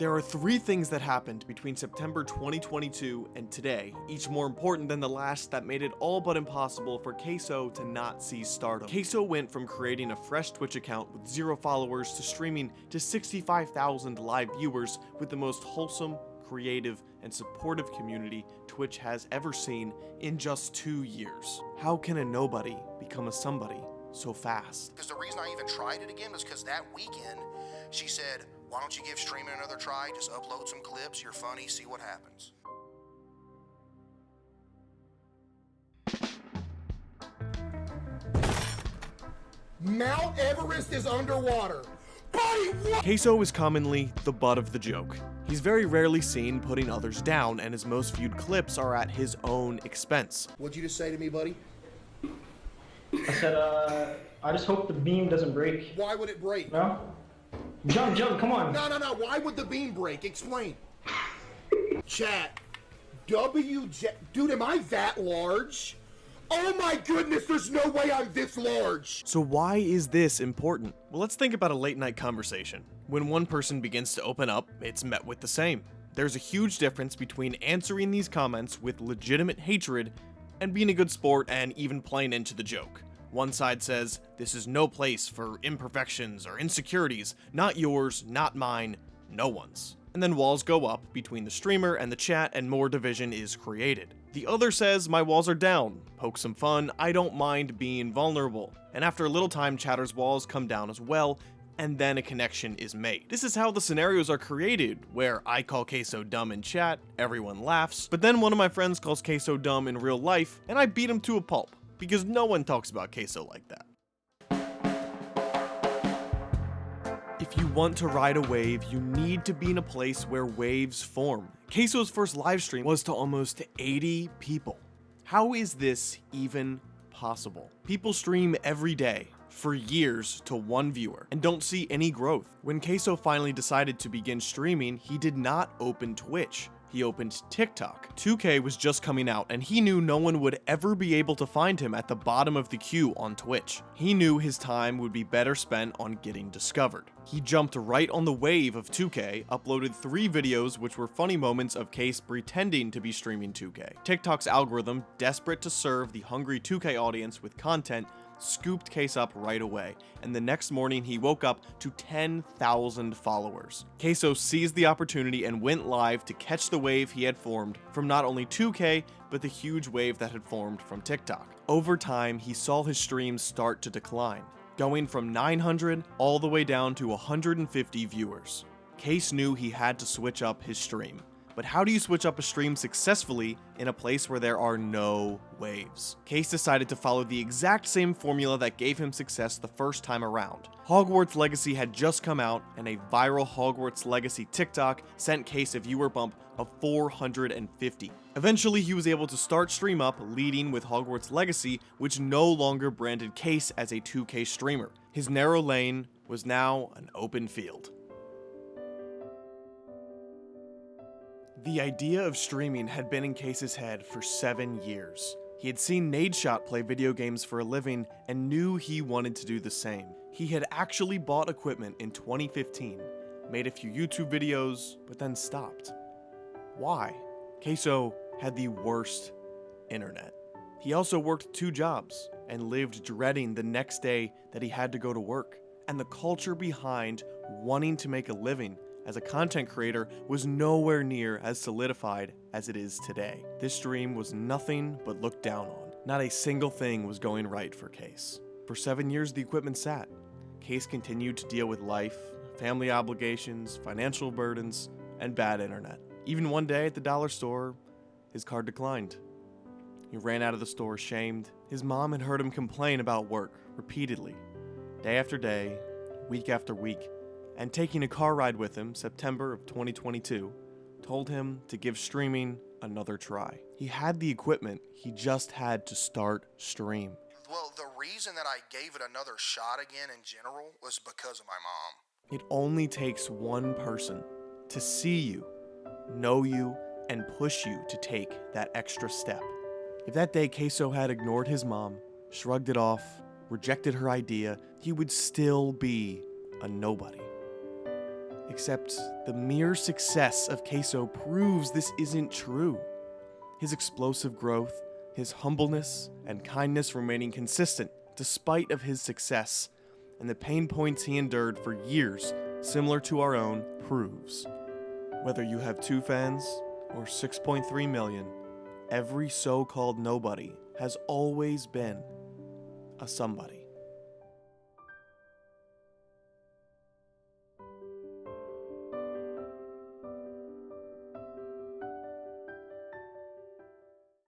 There are 3 things that happened between September 2022 and today, each more important than the last, that made it all but impossible for CaseOh to not see stardom. CaseOh went from creating a fresh Twitch account with 0 followers to streaming to 65,000 live viewers with the most wholesome, creative, and supportive community Twitch has ever seen in just 2 years. How can a nobody become a somebody so fast? Because the reason I even tried it again was because that weekend she said, why don't you give streaming another try? Just upload some clips, you're funny, see what happens. Mount Everest is underwater. Buddy, what? CaseOh is commonly the butt of the joke. He's very rarely seen putting others down, and his most viewed clips are at his own expense. What'd you just say to me, buddy? I said, I just hope the beam doesn't break. Why would it break? No? Jump, come on. No. Why would the beam break? Explain. Chat. Dude, am I that large? Oh my goodness, there's no way I'm this large. So why is this important? Well, let's think about a late night conversation. When one person begins to open up, it's met with the same. There's a huge difference between answering these comments with legitimate hatred and being a good sport and even playing into the joke. One side says, this is no place for imperfections or insecurities, not yours, not mine, no one's. And then walls go up between the streamer and the chat and more division is created. The other says, my walls are down, poke some fun, I don't mind being vulnerable. And after a little time, chatter's walls come down as well, and then a connection is made. This is how the scenarios are created, where I call CaseOh dumb in chat, everyone laughs, but then one of my friends calls CaseOh dumb in real life, and I beat him to a pulp. Because no one talks about CaseOh like that. If you want to ride a wave, you need to be in a place where waves form. CaseOh's first live stream was to almost 80 people. How is this even possible? People stream every day for years to 1 viewer and don't see any growth. When CaseOh finally decided to begin streaming, he did not open Twitch. He opened TikTok. 2K was just coming out, and he knew no one would ever be able to find him at the bottom of the queue on Twitch. He knew his time would be better spent on getting discovered. He jumped right on the wave of 2K, uploaded 3 videos which were funny moments of Case pretending to be streaming 2K. TikTok's algorithm, desperate to serve the hungry 2K audience with content, scooped Case up right away, and the next morning he woke up to 10,000 followers. CaseOh seized the opportunity and went live to catch the wave he had formed from not only 2K, but the huge wave that had formed from TikTok. Over time, he saw his streams start to decline, going from 900 all the way down to 150 viewers. Case knew he had to switch up his stream. But how do you switch up a stream successfully in a place where there are no waves? Case decided to follow the exact same formula that gave him success the first time around. Hogwarts Legacy had just come out, and a viral Hogwarts Legacy TikTok sent Case a viewer bump of 450. Eventually, he was able to start stream up, leading with Hogwarts Legacy, which no longer branded Case as a 2K streamer. His narrow lane was now an open field. The idea of streaming had been in Case's head for 7 years. He had seen Nadeshot play video games for a living and knew he wanted to do the same. He had actually bought equipment in 2015, made a few YouTube videos, but then stopped. Why? CaseOh had the worst internet. He also worked 2 jobs and lived dreading the next day that he had to go to work. And the culture behind wanting to make a living as a content creator was nowhere near as solidified as it is today. This dream was nothing but looked down on. Not a single thing was going right for Case. For 7 years, the equipment sat. Case continued to deal with life, family obligations, financial burdens, and bad internet. Even one day at the dollar store, his card declined. He ran out of the store shamed. His mom had heard him complain about work repeatedly, day after day, week after week, and taking a car ride with him, September of 2022, told him to give streaming another try. He had the equipment, he just had to start stream. Well, the reason that I gave it another shot again in general was because of my mom. It only takes one person to see you, know you, and push you to take that extra step. If that day CaseOh had ignored his mom, shrugged it off, rejected her idea, he would still be a nobody. Except the mere success of CaseOh proves this isn't true. His explosive growth, his humbleness and kindness remaining consistent despite of his success, and the pain points he endured for years, similar to our own, proves. Whether you have 2 fans or 6.3 million, every so-called nobody has always been a somebody.